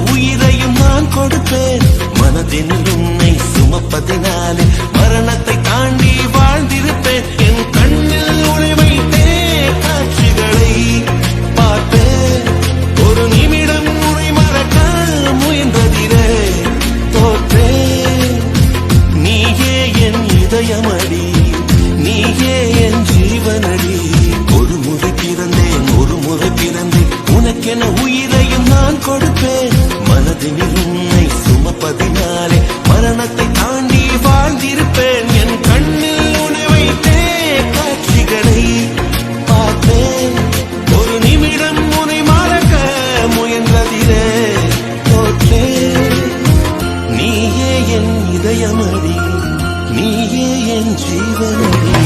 உயிரையும் நான் கொடுப்பேன் மனதில் உன்னை சுமப்பதினாலே மரணத்தை தாண்டி வாழ்ந்திருப்பேன் என் கண்ணில் ஒளி வைத்தே காட்சிகளை பார்ப்பேன் ஒரு நிமிடம் உன்னை மறக்க முயன்றதிலே தோற்றேன் நீயே என் இதயமடி நீயே என் ஜீவனடி ஒரு முறை பிறந்தேன் உனக்கென உயிரையும் நான் கொடுப்பேன் மனதில் உன்னை சுமப்பதினாலே மரணத்தை தாண்டி வாழ்ந்திருப்பேன் என் கண்ணில் உன்னை வைத்தே காட்சிகளை பார்ப்பேன் ஒரு நிமிடம் உன்னை மறக்க முயன்றதிலே தோற்றேன் நீயே என் இதயமடி நீயே என் ஜீவனடி